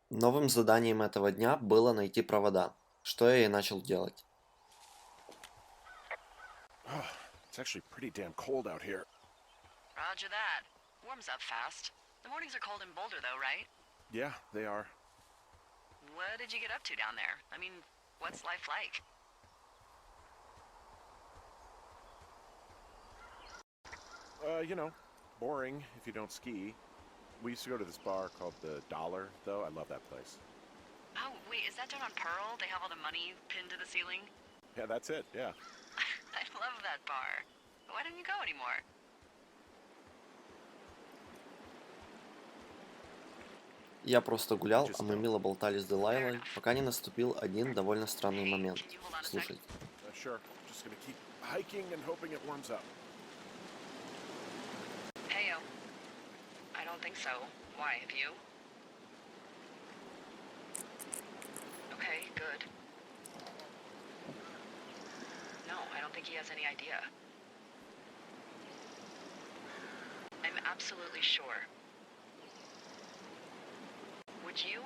Новым заданием этого дня было найти провода, что я и начал делать. It's actually pretty damn cold out here. Roger that. Warms up fast. The mornings are cold in Boulder, though, right? Yeah, they are. What did you get up to down there? I mean, what's life like? Boring if you don't ski. We used to go to this bar called the Dollar, though. I love that place. Oh, wait, is that down on Pearl? They have all the money pinned to the ceiling? Yeah, that's it, yeah. I love that bar. Why don't you go anymore? Я просто гулял, а Just мы don't. мило болтали с Делайлой, пока не наступил один довольно странный Hey, момент. can you hold on a sec? Слушайте. Sure. Just gonna keep hiking and hoping it warms up. Heyo. I don't think so. Why, have you? Okay, good. No, I don't think he has any idea. I'm absolutely sure. Would you?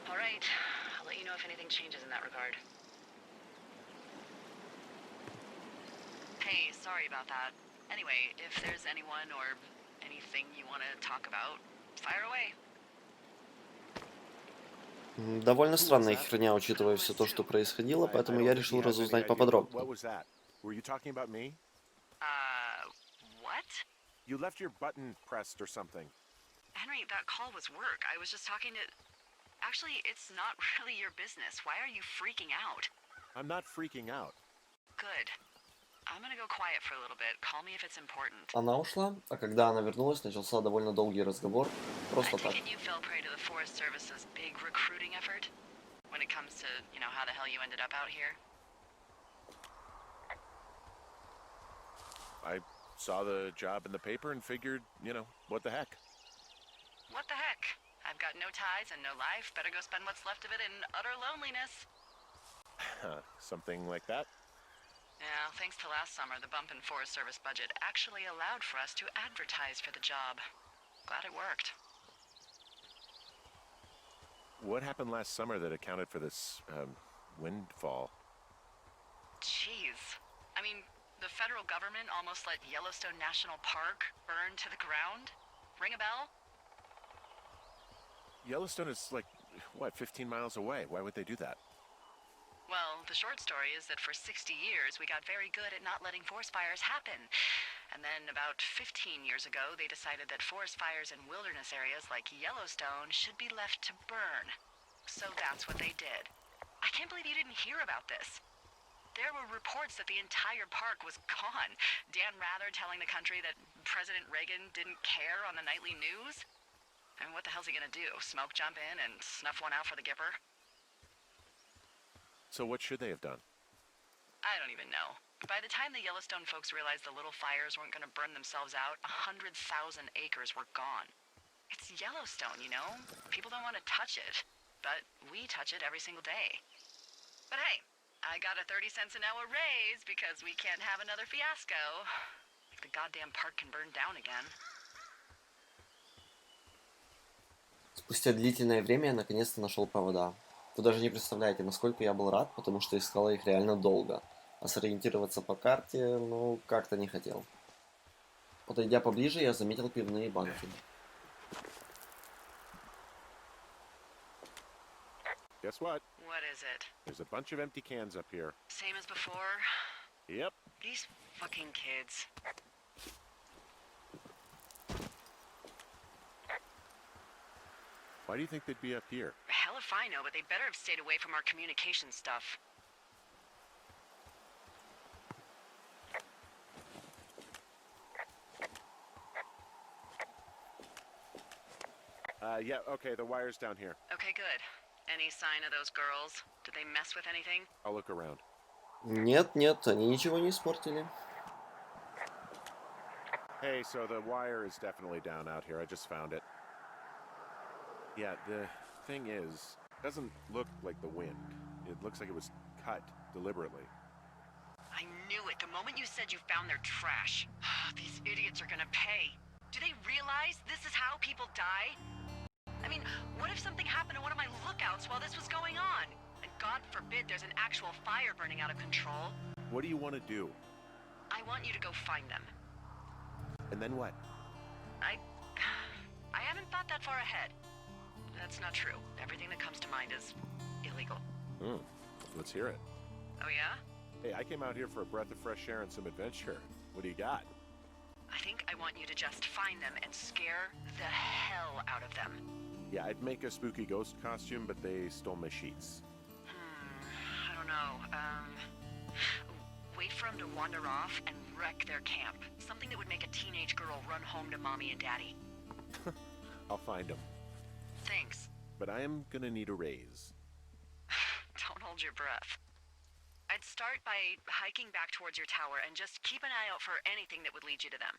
All right. I'll let you know if anything changes in that regard. Hey, sorry about that. Anyway, if there's anyone or anything you want to talk about, fire away. Довольно странная херня, учитывая все то, что происходило, I поэтому я don't think he решил has any разузнать idea. What поподробнее. was that? Were you talking about me? What? You left your button pressed or something. Henry, that call was work. I was just talking to... Actually, it's not really your business. Why are you freaking out? I'm not freaking out. Good. I'm gonna go quiet for a little bit. Call me if it's important. Она ушла, а когда она вернулась, начался довольно долгий разговор, I просто так. take it you fell prey to the Forest Service's big recruiting effort? When it comes to, how the hell you ended up out here? I saw the job in the paper and figured, what the heck. What the heck? I've got no ties and no life. Better go spend what's left of it in utter loneliness. Something like that? Yeah, thanks to last summer, the bump in Forest Service budget actually allowed for us to advertise for the job. Glad it worked. What happened last summer that accounted for this, windfall? Jeez. I mean, the federal government almost let Yellowstone National Park burn to the ground? Ring a bell? Yellowstone is 15 miles away. Why would they do that? Well, the short story is that for 60 years, we got very good at not letting forest fires happen. And then about 15 years ago, they decided that forest fires in wilderness areas like Yellowstone should be left to burn. So that's what they did. I can't believe you didn't hear about this. There were reports that the entire park was gone. Dan Rather telling the country that President Reagan didn't care on the nightly news. And what the hell's he gonna do? Smoke jump in and snuff one out for the Gipper? So what should they have done? I don't even know. By the time the Yellowstone folks realized the little fires weren't gonna burn themselves out, 100,000 acres were gone. It's Yellowstone, People don't want to touch it. But we touch it every single day. But hey, I got a 30 cents an hour raise because we can't have another fiasco. Like the goddamn park can burn down again. Спустя длительное время я наконец-то нашел провода. Вы даже не представляете, насколько я был рад, потому что искал их реально долго. А сориентироваться по карте, как-то не хотел. Подойдя поближе, я заметил пивные банки. Guess what? What is it? There's a bunch of empty cans up here. Same as before? Yep. These fucking kids. Why do you think they'd be up here? Hell if I know, but they better have stayed away from our communication stuff. Yeah, okay, the wire's down here. Okay, good. Any sign of those girls? Did they mess with anything? I'll look around. Нет, они ничего не испортили. Hey, so the wire is definitely down out here. I just found it. Yeah, the thing is, it doesn't look like the wind. It looks like it was cut deliberately. I knew it the moment you said you found their trash. These idiots are gonna pay. Do they realize this is how people die? I mean, what if something happened to one of my lookouts while this was going on? And God forbid there's an actual fire burning out of control. What do you want to do? I want you to go find them. And then what? I haven't thought that far ahead. That's not true. Everything that comes to mind is illegal. Let's hear it. Oh yeah? Hey, I came out here for a breath of fresh air and some adventure. What do you got? I think I want you to just find them and scare the hell out of them. Yeah, I'd make a spooky ghost costume, but they stole my sheets. I don't know. Wait for them to wander off and wreck their camp. Something that would make a teenage girl run home to mommy and daddy. I'll find them. Thanks. But I am gonna need a raise. Don't hold your breath. I'd start by hiking back towards your tower and just keep an eye out for anything that would lead you to them.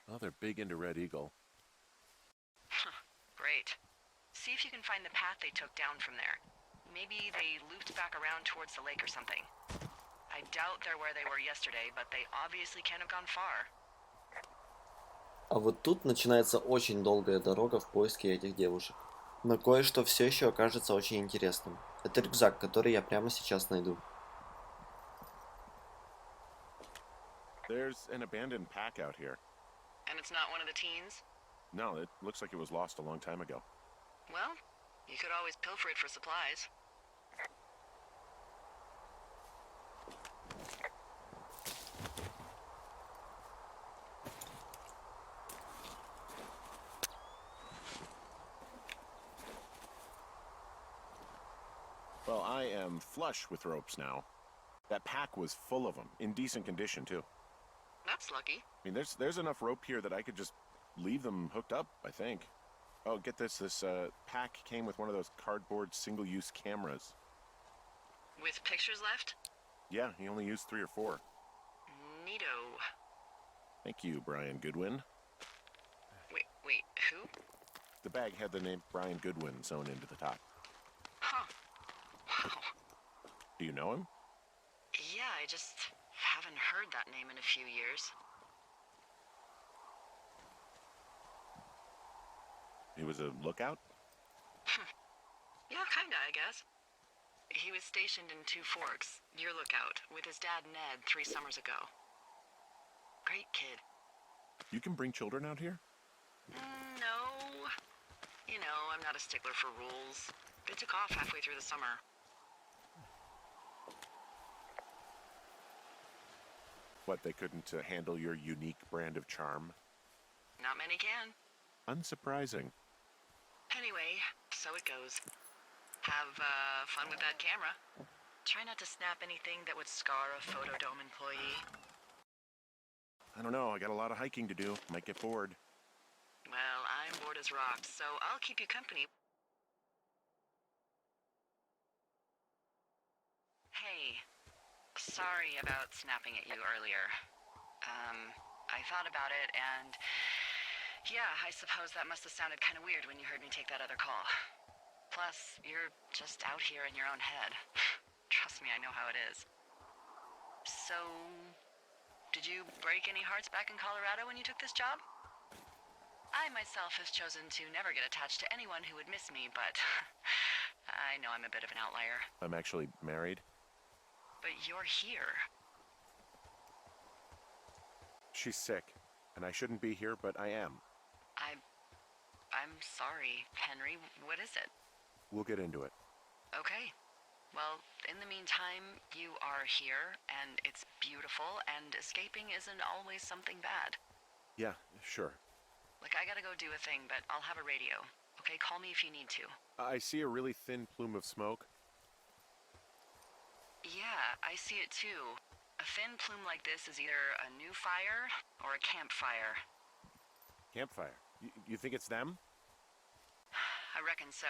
Oh, they're big into Red Eagle. Great. See if you can find the path they took down from there. Maybe they looped back around towards the lake or something. I doubt they're where they were yesterday, but they obviously can't have gone far. А вот тут начинается очень долгая дорога в поиске этих девушек. Но кое-что все еще окажется очень интересным. Это рюкзак, который я прямо сейчас найду. There's an abandoned pack out here. And it's not one of the teens? No, it looks like it was lost a long time ago. Well, you could always pilfer it for supplies. Well, I am flush with ropes now. That pack was full of them, in decent condition too. That's lucky. I mean, there's enough rope here that I could just leave them hooked up, I think. Oh, get this. This pack came with one of those cardboard single-use cameras. With pictures left? Yeah, he only used 3 or 4. Neato. Thank you, Brian Goodwin. Wait, who? The bag had the name Brian Goodwin sewn into the top. Huh. Wow. Do you know him? Yeah, I just haven't heard that name in a few years. He was a lookout? Yeah, kinda, I guess. He was stationed in Two Forks, your lookout, with his dad Ned 3 summers ago. Great kid. You can bring children out here? No. You know, I'm not a stickler for rules. They took off halfway through the summer. What, they couldn't handle your unique brand of charm? Not many can. Unsurprising. Anyway, so it goes. Have fun with that camera. Try not to snap anything that would scar a Photodome employee. I don't know, I got a lot of hiking to do. Might get bored. Well, I'm bored as rocks, so I'll keep you company. Hey, sorry about snapping at you earlier. I thought about it, and yeah, I suppose that must have sounded kind of weird when you heard me take that other call. Plus, you're just out here in your own head. Trust me, I know how it is. So, did you break any hearts back in Colorado when you took this job? I myself have chosen to never get attached to anyone who would miss me, but I know I'm a bit of an outlier. I'm actually married. But you're here. She's sick, and I shouldn't be here, but I am. I'm sorry, Henry. What is it? We'll get into it. Okay. Well, in the meantime, you are here, and it's beautiful, and escaping isn't always something bad. Yeah, sure. Look, I gotta go do a thing, but I'll have a radio. Okay, call me if you need to. I see a really thin plume of smoke. Yeah, I see it too. A thin plume like this is either a new fire or a campfire. Campfire. You think it's them? I reckon so.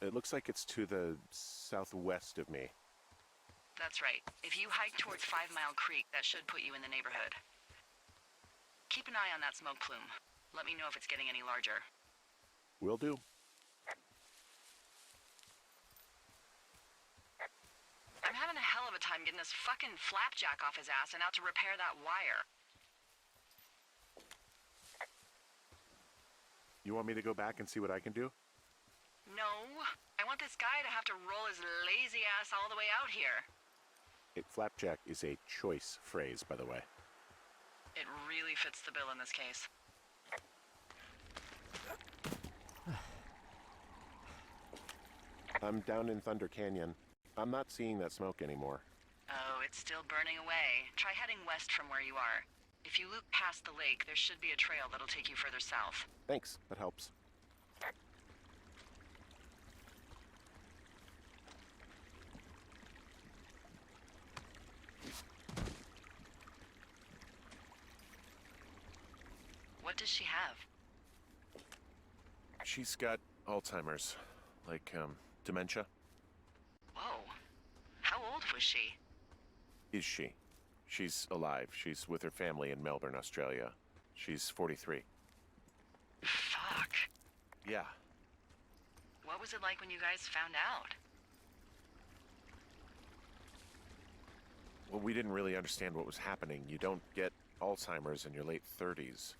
It looks like it's to the southwest of me. That's right. If you hike towards 5 Mile Creek, that should put you in the neighborhood. Keep an eye on that smoke plume. Let me know if it's getting any larger. Will do. I'm having a hell of a time getting this fucking flapjack off his ass and out to repair that wire. You want me to go back and see what I can do? No, I want this guy to have to roll his lazy ass all the way out here. Flapjack is a choice phrase, by the way. It really fits the bill in this case. I'm down in Thunder Canyon. I'm not seeing that smoke anymore. Oh, it's still burning away. Try heading west from where you are. If you loop past the lake, there should be a trail that'll take you further south. Thanks, that helps. What does she have? She's got Alzheimer's, like, dementia. Whoa. How old was she? Is she? She's alive. She's with her family in Melbourne, Australia. She's 43. Fuck. Yeah. What was it like when you guys found out? Well, we didn't really understand what was happening. You don't get Alzheimer's in your late 30s.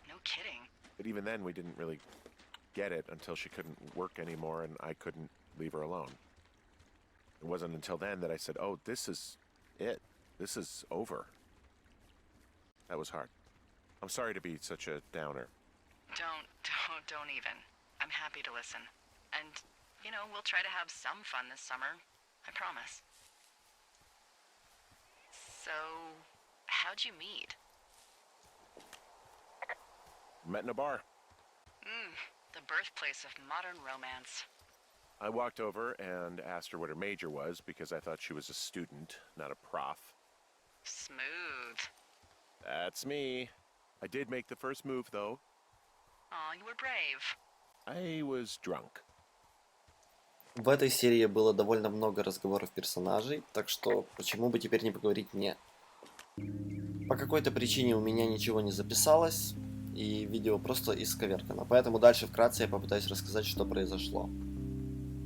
No kidding. But even then, we didn't really get it until she couldn't work anymore and I couldn't leave her alone. It wasn't until then that I said, oh, this is it. This is over. That was hard. I'm sorry to be such a downer. Don't even. I'm happy to listen. And, you know, we'll try to have some fun this summer. I promise. So, how'd you meet? Met in a bar. The birthplace of modern romance. I walked over and asked her what her major was because I thought she was a student, not a prof. Smooth. That's me. I did make the first move, though. Aw, you were brave. I was drunk. В этой серии было довольно много разговоров персонажей, так что почему бы теперь не поговорить мне? По какой-то причине у меня ничего не записалось, и видео просто исковеркано, поэтому дальше вкратце я попытаюсь рассказать, что произошло.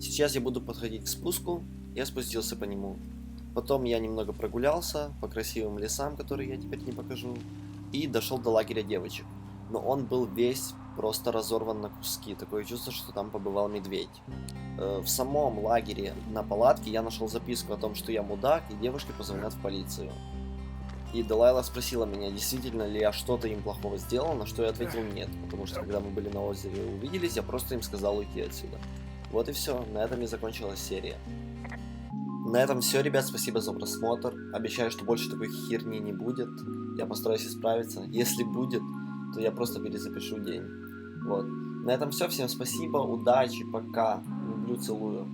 Сейчас я буду подходить к спуску, я спустился по нему. Потом я немного прогулялся по красивым лесам, которые я теперь не покажу, и дошел до лагеря девочек. Но он был весь просто разорван на куски, такое чувство, что там побывал медведь. В самом лагере на палатке я нашел записку о том, что я мудак, и девушки позвонят в полицию. И Делайла спросила меня, действительно ли я что-то им плохого сделал, на что я ответил нет, потому что когда мы были на озере и увиделись, я просто им сказал уйти отсюда. Вот и все, на этом и закончилась серия. На этом все, ребят, спасибо за просмотр. Обещаю, что больше такой херни не будет. Я постараюсь исправиться. Если будет, то я просто перезапишу день. Вот. На этом все. Всем спасибо, удачи, пока. Люблю, целую.